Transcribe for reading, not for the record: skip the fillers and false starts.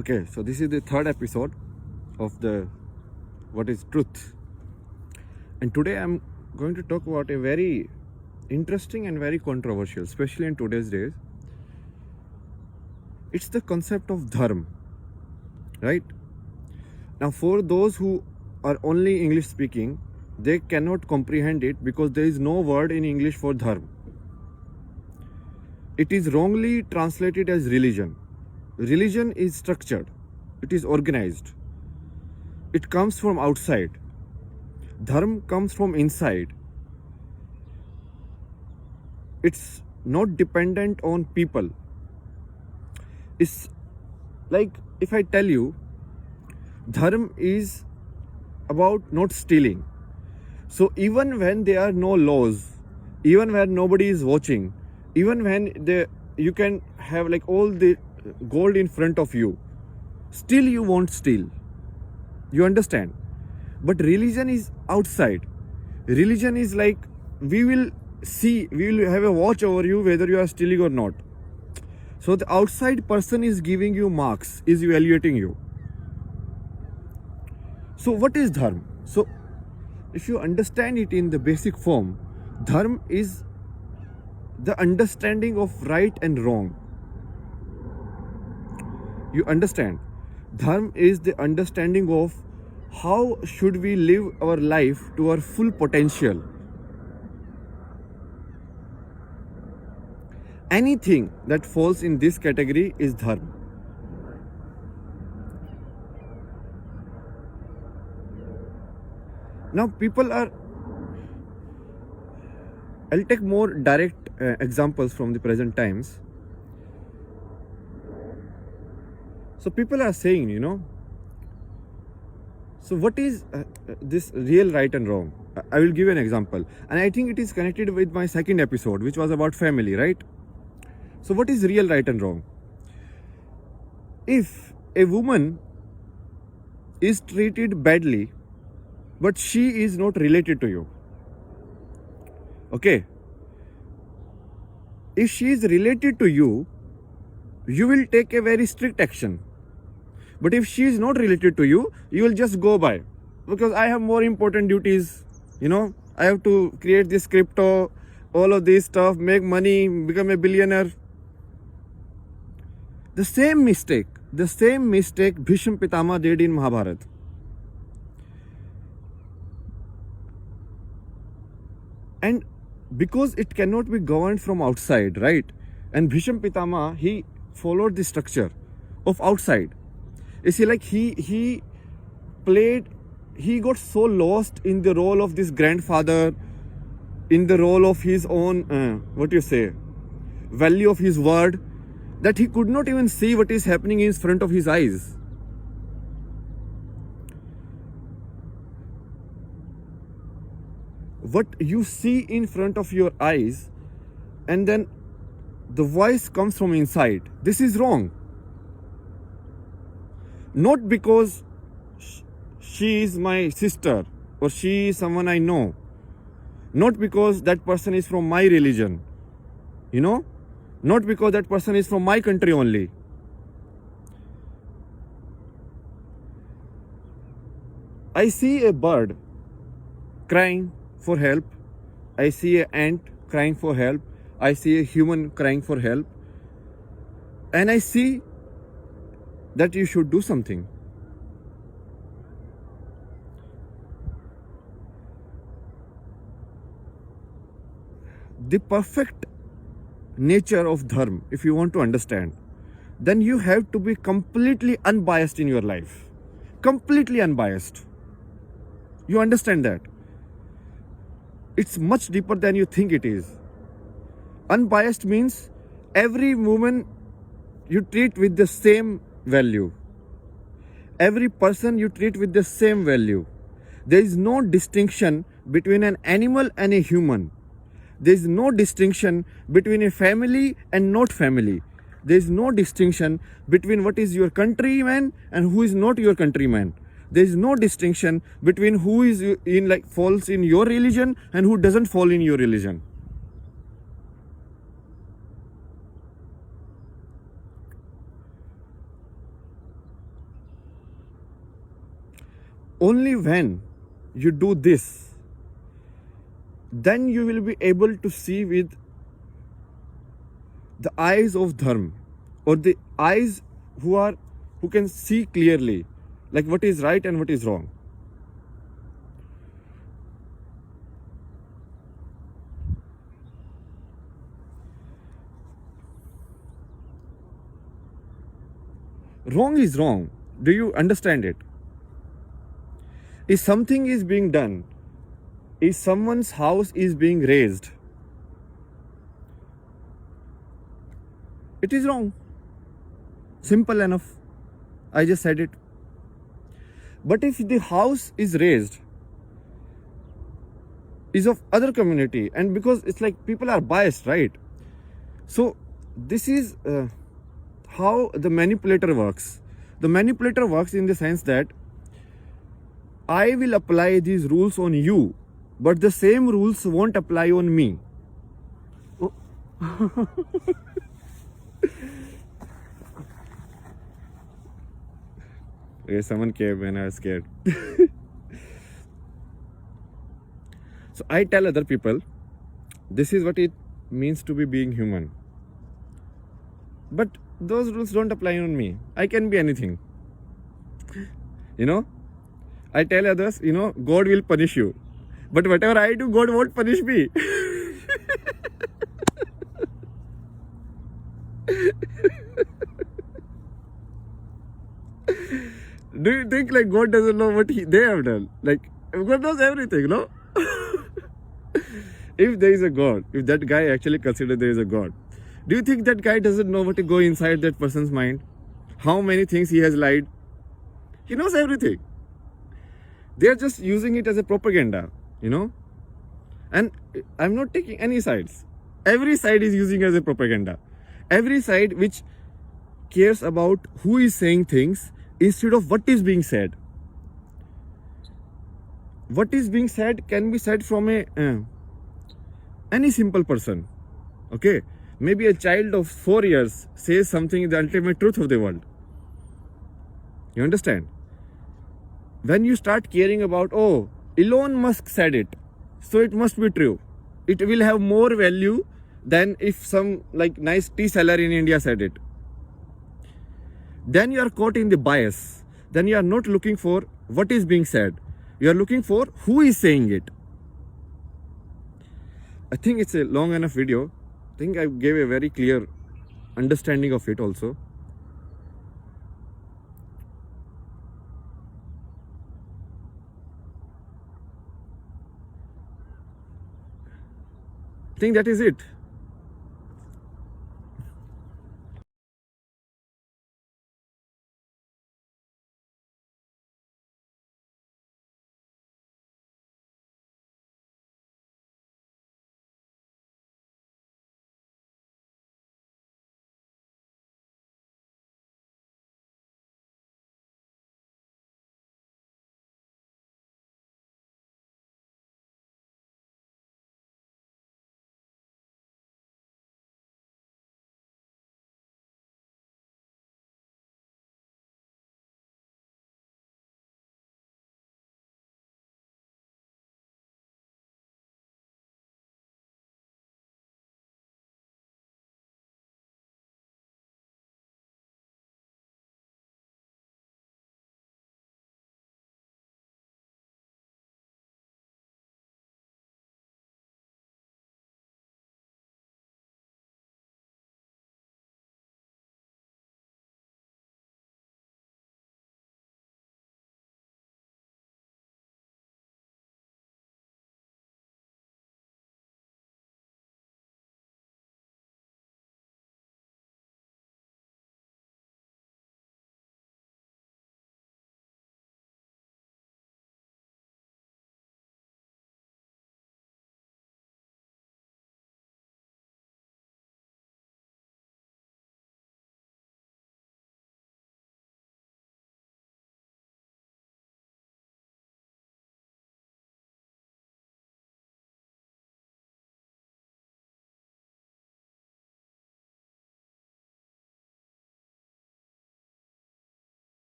Okay, so this is the third episode of the What is Truth. And today I'm going to talk about a very interesting and very controversial, especially in today's days. It's the concept of dharma, right? Now, for those who are only English speaking, they cannot comprehend it because there is no word in English for dharma. It is wrongly translated as religion. Religion is structured, it is organized, it comes from outside. Dharma comes from inside. It's not dependent on people. It's like if I tell you, dharma is about not stealing. So even when there are no laws, even when nobody is watching, even when you can have like all the gold in front of you, still you won't steal. You understand? But religion is outside. Religion is like we will have a watch over you whether you are stealing or not. So the outside person is giving you marks, is evaluating you. So what is dharma? So if you understand it in the basic form, dharma is the understanding of right and wrong. You understand? Dharma is the understanding of how should we live our life to our full potential. Anything that falls in this category is dharma. Now people are, I'll take more direct examples from the present times. So people are saying, so what is this real right and wrong? I will give you an example. And I think it is connected with my second episode, which was about family, right? So what is real right and wrong? If a woman is treated badly, but she is not related to you, okay? If she is related to you, you will take a very strict action. But if she is not related to you, you will just go by. Because I have more important duties, I have to create this crypto, all of this stuff, make money, become a billionaire. The same mistake Bhishma Pitama did in Mahabharata. And because it cannot be governed from outside, right? And Bhishma Pitama, he followed the structure of outside. You see, like he got so lost in the role of this grandfather, in the role of his own, value of his word, that he could not even see what is happening in front of his eyes. What you see in front of your eyes, and then the voice comes from inside. This is wrong. Not because she is my sister or she is someone I know. Not because that person is from my religion. Not because that person is from my country only. I see a bird crying for help. I see an ant crying for help. I see a human crying for help. And I see that you should do something. The perfect nature of dharma, if you want to understand, then you have to be completely unbiased in your life. Completely unbiased. You understand that? It's much deeper than you think it is. Unbiased means every woman you treat with the same value. Every person you treat with the same value. There is no distinction between an animal and a human. There is no distinction between a family and not family. There is no distinction between what is your countryman and who is not your countryman. There is no distinction between who is falls in your religion and who doesn't fall in your religion. Only when you do this, then you will be able to see with the eyes of dharma, or the eyes who can see clearly, like what is right and what is wrong. Wrong is wrong. Do you understand it? If something is being done, if someone's house is being raised, it is wrong. Simple enough. I just said it. But if the house is raised, is of other community, and because it's like people are biased, right? So this is how the manipulator works. The manipulator works in the sense that I will apply these rules on you, but the same rules won't apply on me. Oh. Okay, someone came and I was scared. So I tell other people, this is what it means to be being human. But those rules don't apply on me. I can be anything. You know, I tell others, God will punish you. But whatever I do, God won't punish me. Do you think like God doesn't know what they have done? Like, God knows everything, no? If there is a God, if that guy actually considers there is a God, do you think that guy doesn't know what to go inside that person's mind? How many things he has lied? He knows everything. They are just using it as a propaganda, And I'm not taking any sides. Every side is using as a propaganda. Every side which cares about who is saying things instead of what is being said. What is being said can be said from any simple person. Okay? Maybe a child of 4 years says something, the ultimate truth of the world. You understand? When you start caring about, Elon Musk said it, so it must be true. It will have more value than if some like nice tea seller in India said it. Then you are caught in the bias. Then you are not looking for what is being said. You are looking for who is saying it. I think it's a long enough video. I think I gave a very clear understanding of it also. I think that is it.